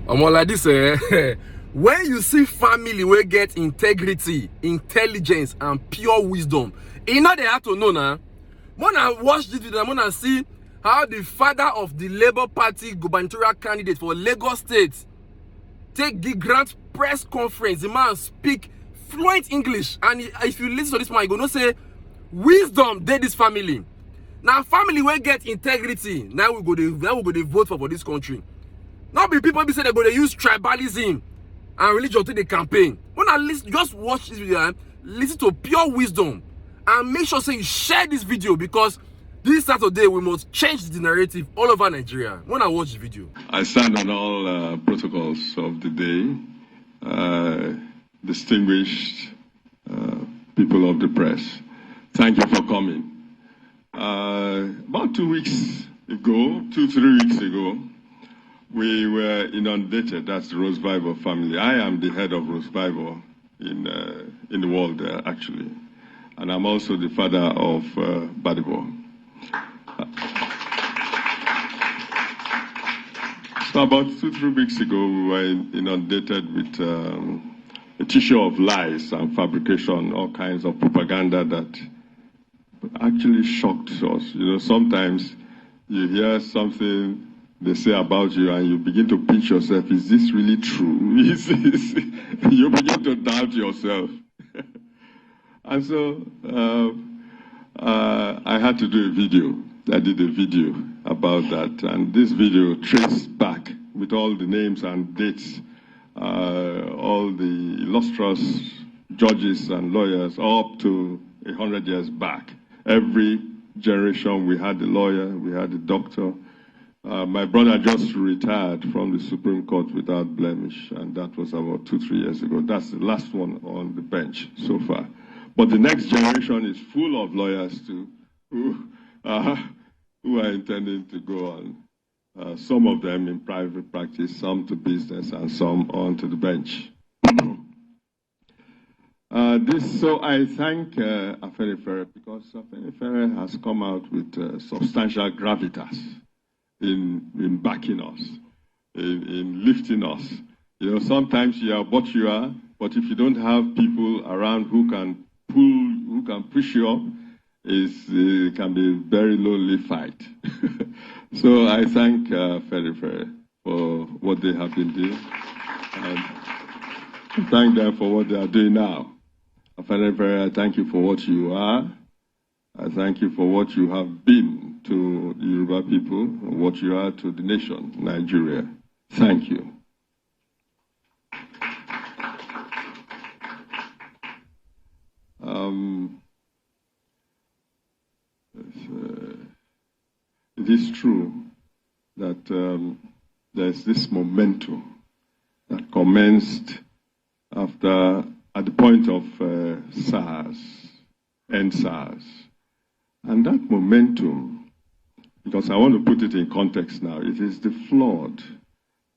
I'm all like this, when you see family where get integrity, intelligence, and pure wisdom, you know they have to know now. When I watch this video, when I see how the father of the Labour Party gubernatorial candidate for Lagos State take the grand press conference, the man speak fluent English, and if you listen to this man, you gonna say wisdom did this family. Now family will get integrity. Now we go to vote for this country. Not be people be say they're going to use tribalism and religion to the campaign. When I listen, just watch this video, listen to pure wisdom, and make sure say you share this video, because this Saturday we must change the narrative all over Nigeria. When I watch the video, I stand on all protocols of the day. Distinguished people of the press, thank you for coming. About 2 weeks ago, 2-3 weeks ago, we were inundated. That's the Rose Bible family. I am the head of Rose Bible in the world, actually. And I'm also the father of Badibo. So about 2-3 weeks ago, we were inundated with a tissue of lies and fabrication, all kinds of propaganda that actually shocked us. You know, sometimes you hear something they say about you and you begin to pinch yourself. Is this really true? You begin to doubt yourself. And so I had to do a video. I did a video about that. And this video traced back with all the names and dates, all the illustrious judges and lawyers up to 100 years back. Every generation we had a lawyer, we had a doctor. My brother just retired from the Supreme Court without blemish, and that was about 2-3 years ago. That's the last one on the bench so far. But the next generation is full of lawyers too, who are intending to go on. Some of them in private practice, some to business, and some onto the bench. So I thank Afenifere, because Afenifere has come out with substantial gravitas in backing us, in lifting us. You know, sometimes you are what you are, but if you don't have people around who can push you up, it can be a very lonely fight. So I thank Afenifere for what they have been doing, and thank them for what they are doing now. Afenifere, I thank you for what you are. I thank you for what you have been to the Yoruba people, and what you are to the nation, Nigeria. Thank you. It is true that there's this momentum that commenced at the point of SARS, EndSARS. And that momentum, because I want to put it in context now, it is the flood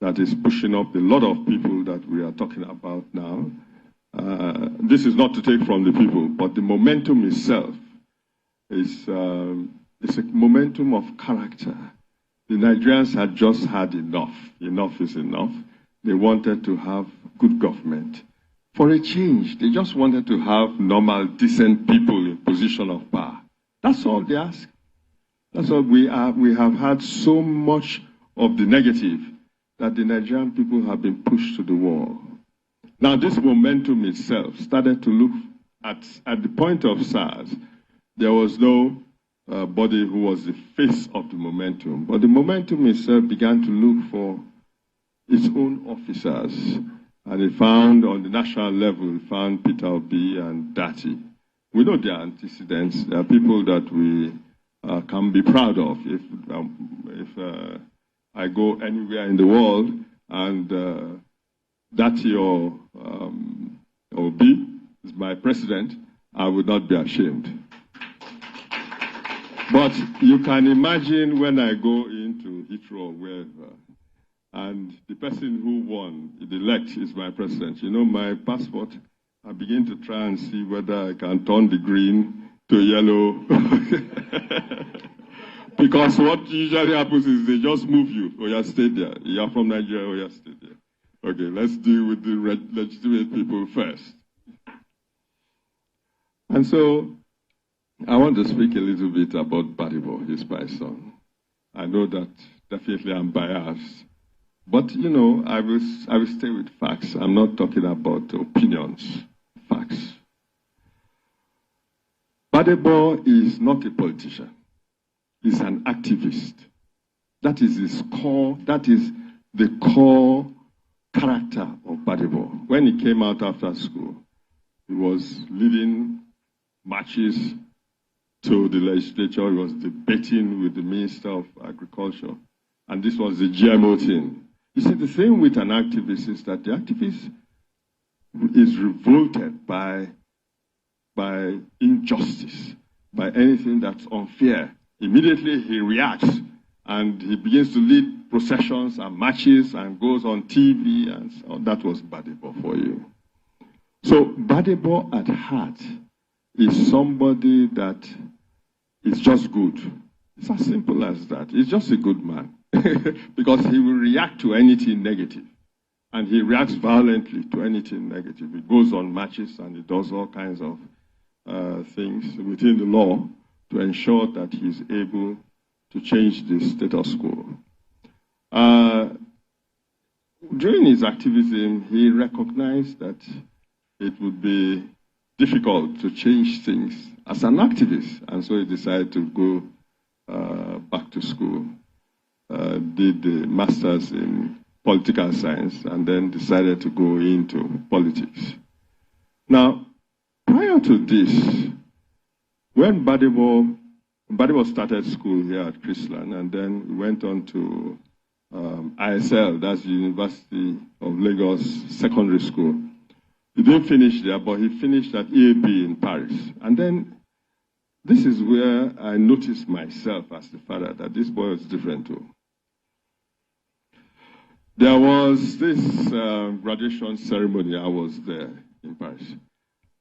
that is pushing up a lot of people that we are talking about now. This is not to take from the people, but the momentum itself is it's a momentum of character. The Nigerians had just had enough. Enough is enough. They wanted to have good government. For a change, they just wanted to have normal, decent people in position of power. That's all they ask. That's all we are. We have had so much of the negative that the Nigerian people have been pushed to the wall. Now, this momentum itself started to look at the point of SARS. There was no body who was the face of the momentum, but the momentum itself began to look for its own officers. And it found on the national level, it found Peter Obi and Dati. We know their antecedents. They are people that we can be proud of. If I go anywhere in the world and Dati or Obi is my president, I would not be ashamed. But you can imagine when I go into Heathrow or wherever, and the person who won, the elect, is my president. You know, my passport, I begin to try and see whether I can turn the green to yellow. Because what usually happens is they just move you, or you stay there. You are from Nigeria, or you stay there. Okay, let's deal with the legitimate people first. And so, I want to speak a little bit about Badibo, his my son. I know that definitely I'm biased, but you know, I will stay with facts. I'm not talking about opinions, facts. Badibo is not a politician. He's an activist. That is his core, that is the core character of Badibo. When he came out after school, he was leading marches to the legislature. He was debating with the Minister of Agriculture. And this was the GMO thing. You see, the thing with an activist is that the activist is revolted by injustice, by anything that's unfair. Immediately he reacts and he begins to lead processions and marches and goes on TV, and so that was Badibo for you. So Badibo at heart is somebody that is just good. It's as simple as that. He's just a good man because he will react to anything negative, and he reacts violently to anything negative. He goes on marches and he does all kinds of things within the law to ensure that he's able to change the status quo. During his activism, he recognized that it would be difficult to change things as an activist, and so he decided to go back to school, did the master's in political science, and then decided to go into politics. Now, prior to this, when Badibo started school here at Chrisland, and then went on to ISL, that's the University of Lagos Secondary School. He didn't finish there, but he finished at EAB in Paris. And then this is where I noticed myself as the father that this boy was different too. There was this graduation ceremony. I was there in Paris.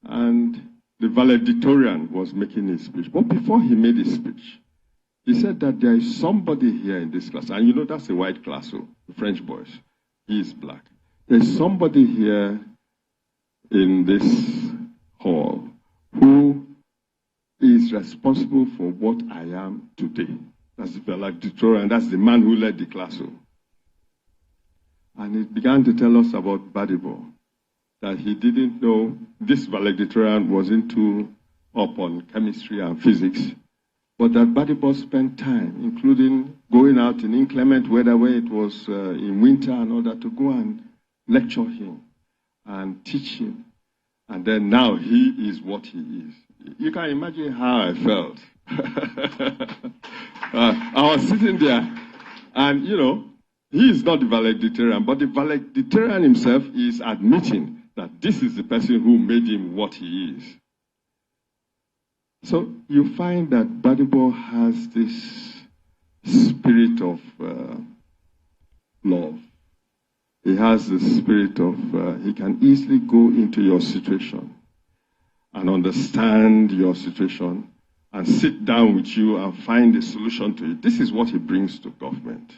And the valedictorian was making his speech. But before he made his speech, he said that there is somebody here in this class. And you know, that's a white class, so the French boys. He is black. There's somebody here in this hall who is responsible for what I am today. That's the valedictorian. That's the man who led the class. And he began to tell us about Badibo, that he didn't know this valedictorian was into up on chemistry and physics, but that Badibo spent time, including going out in inclement weather where it was in winter and all that, to go and lecture him and teach him. And then now he is what he is. You can imagine how I felt. I was sitting there, and you know, he is not the valedictorian, but the valedictorian himself is admitting that this is the person who made him what he is. So you find that Badibo has this spirit of love. He has the spirit of, he can easily go into your situation and understand your situation and sit down with you and find a solution to it. This is what he brings to government.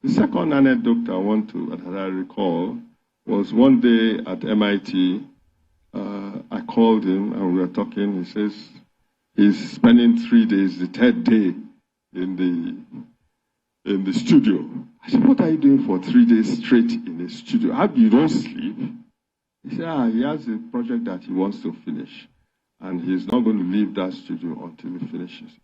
The second anecdote that I recall was one day at MIT. I called him and we were talking. He says he's spending 3 days, the third day in the studio. I said, what are you doing for 3 days straight in the studio? How you don't sleep? He said, he has a project that he wants to finish, and he's not going to leave that studio until he finishes it.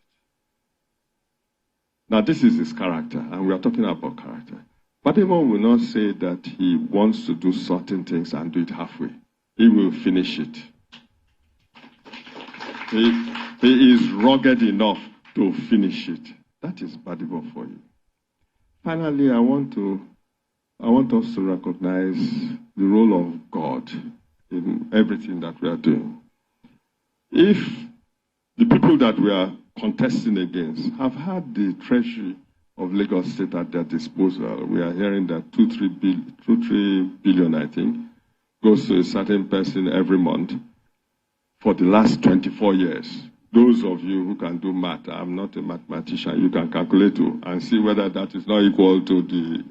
Now, this is his character, and we are talking about character. Badibo will not say that he wants to do certain things and do it halfway. He will finish it. He is rugged enough to finish it. That is Badibo for you. Finally, I want us to recognize the role of God in everything that we are doing. If the people that we are contesting against have had the treasury of Lagos State at their disposal, we are hearing that 2-3 billion, I think, goes to a certain person every month for the last 24 years. Those of you who can do math, I'm not a mathematician, you can calculate and see whether that is not equal to the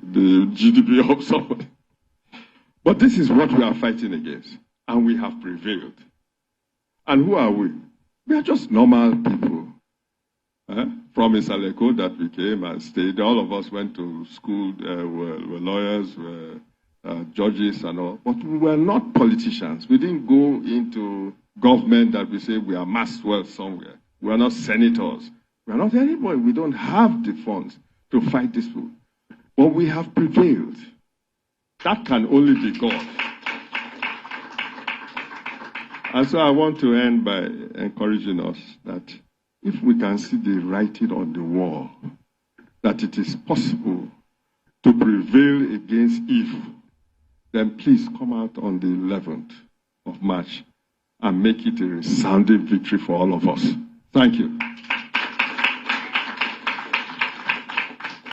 GDP of somebody. But this is what we are fighting against, and we have prevailed. And who are we? We are just normal people. From Isaleko that we came and stayed. All of us went to school, were lawyers, were judges and all. But we were not politicians. We didn't go into government that we say we are Maxwell somewhere. We are not senators. We are not anybody. We don't have the funds to fight this war. But we have prevailed. That can only be God. And so I want to end by encouraging us that if we can see the writing on the wall, that it is possible to prevail against evil, then please come out on the 11th of March and make it a resounding victory for all of us. Thank you.